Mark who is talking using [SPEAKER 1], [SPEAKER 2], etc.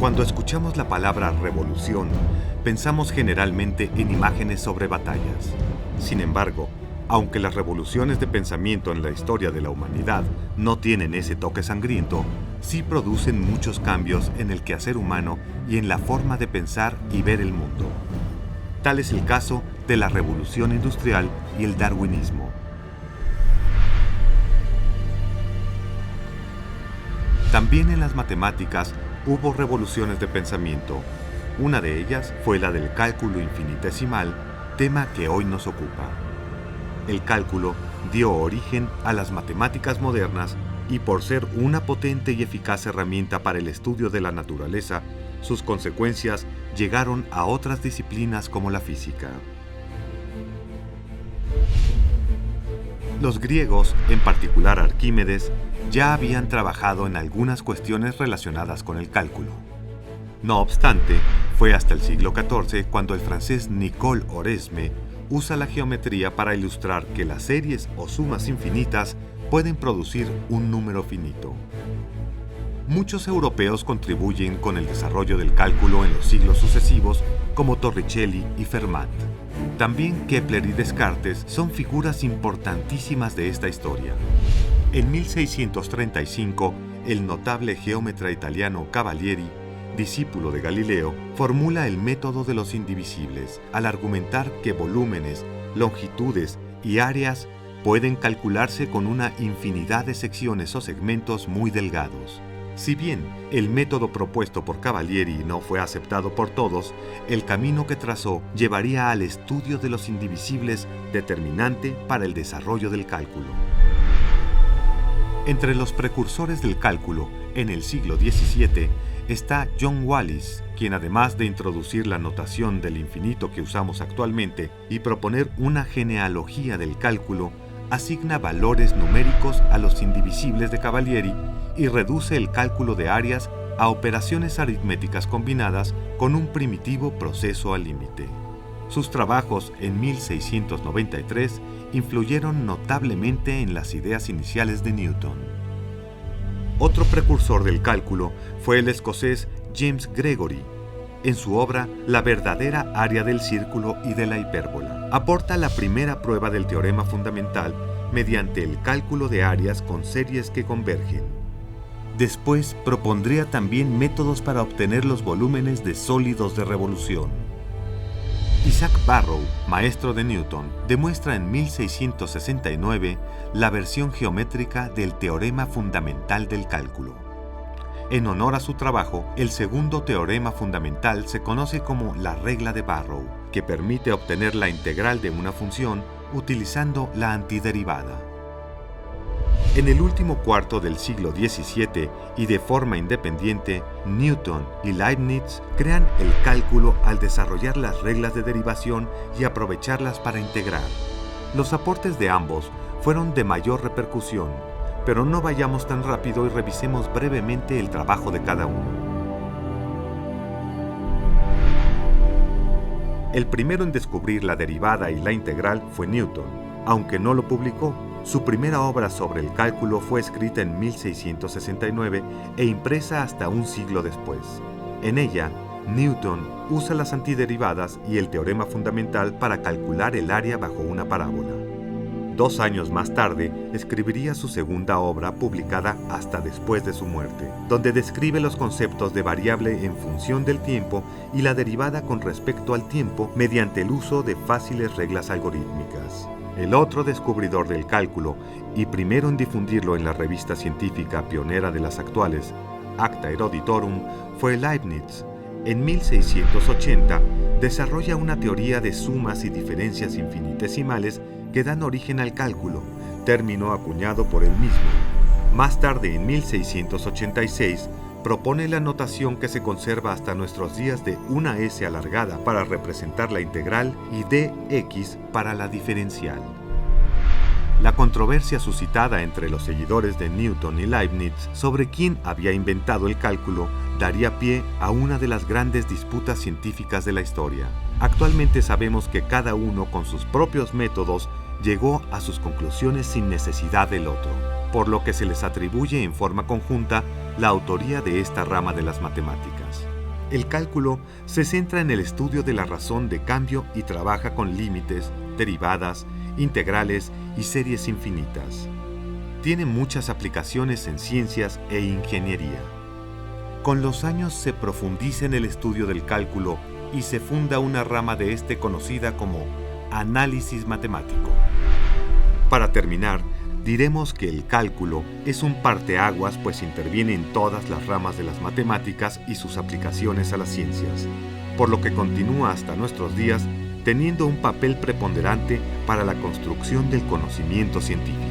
[SPEAKER 1] Cuando escuchamos la palabra revolución, pensamos generalmente en imágenes sobre batallas. Sin embargo, aunque las revoluciones de pensamiento en la historia de la humanidad no tienen ese toque sangriento, sí producen muchos cambios en el quehacer humano y en la forma de pensar y ver el mundo. Tal es el caso de la Revolución Industrial y el darwinismo. También en las matemáticas hubo revoluciones de pensamiento. Una de ellas fue la del cálculo infinitesimal, tema que hoy nos ocupa. El cálculo dio origen a las matemáticas modernas y por ser una potente y eficaz herramienta para el estudio de la naturaleza, sus consecuencias llegaron a otras disciplinas como la física. Los griegos, en particular Arquímedes, ya habían trabajado en algunas cuestiones relacionadas con el cálculo. No obstante, fue hasta el siglo XIV cuando el francés Nicole Oresme usa la geometría para ilustrar que las series o sumas infinitas pueden producir un número finito. Muchos europeos contribuyen con el desarrollo del cálculo en los siglos sucesivos, como Torricelli y Fermat. También Kepler y Descartes son figuras importantísimas de esta historia. En 1635, el notable geómetra italiano Cavalieri, discípulo de Galileo, formula el método de los indivisibles al argumentar que volúmenes, longitudes y áreas pueden calcularse con una infinidad de secciones o segmentos muy delgados. Si bien el método propuesto por Cavalieri no fue aceptado por todos, el camino que trazó llevaría al estudio de los indivisibles determinante para el desarrollo del cálculo. Entre los precursores del cálculo, en el siglo XVII, está John Wallis, quien además de introducir la notación del infinito que usamos actualmente y proponer una genealogía del cálculo, asigna valores numéricos a los indivisibles de Cavalieri y reduce el cálculo de áreas a operaciones aritméticas combinadas con un primitivo proceso al límite. Sus trabajos en 1693 influyeron notablemente en las ideas iniciales de Newton. Otro precursor del cálculo fue el escocés James Gregory. En su obra La verdadera área del círculo y de la hipérbola, aporta la primera prueba del teorema fundamental mediante el cálculo de áreas con series que convergen. Después propondría también métodos para obtener los volúmenes de sólidos de revolución. Isaac Barrow, maestro de Newton, demuestra en 1669 la versión geométrica del teorema fundamental del cálculo. En honor a su trabajo, el segundo teorema fundamental se conoce como la regla de Barrow, que permite obtener la integral de una función utilizando la antiderivada. En el último cuarto del siglo XVII y de forma independiente, Newton y Leibniz crean el cálculo al desarrollar las reglas de derivación y aprovecharlas para integrar. Los aportes de ambos fueron de mayor repercusión, pero no vayamos tan rápido y revisemos brevemente el trabajo de cada uno. El primero en descubrir la derivada y la integral fue Newton, aunque no lo publicó. Su primera obra sobre el cálculo fue escrita en 1669 e impresa hasta un siglo después. En ella, Newton usa las antiderivadas y el teorema fundamental para calcular el área bajo una parábola. 2 años más tarde, escribiría su segunda obra publicada hasta después de su muerte, donde describe los conceptos de variable en función del tiempo y la derivada con respecto al tiempo mediante el uso de fáciles reglas algorítmicas. El otro descubridor del cálculo, y primero en difundirlo en la revista científica pionera de las actuales, Acta Eruditorum, fue Leibniz. En 1680 desarrolla una teoría de sumas y diferencias infinitesimales que dan origen al cálculo, término acuñado por él mismo. Más tarde, en 1686, propone la notación que se conserva hasta nuestros días de una S alargada para representar la integral y dx para la diferencial. La controversia suscitada entre los seguidores de Newton y Leibniz sobre quién había inventado el cálculo daría pie a una de las grandes disputas científicas de la historia. Actualmente sabemos que cada uno con sus propios métodos llegó a sus conclusiones sin necesidad del otro, por lo que se les atribuye en forma conjunta la autoría de esta rama de las matemáticas. El cálculo se centra en el estudio de la razón de cambio y trabaja con límites, derivadas, integrales y series infinitas. Tiene muchas aplicaciones en ciencias e ingeniería. Con los años se profundiza en el estudio del cálculo y se funda una rama de este conocida como análisis matemático. Para terminar, diremos que el cálculo es un parteaguas, pues interviene en todas las ramas de las matemáticas y sus aplicaciones a las ciencias, por lo que continúa hasta nuestros días teniendo un papel preponderante para la construcción del conocimiento científico.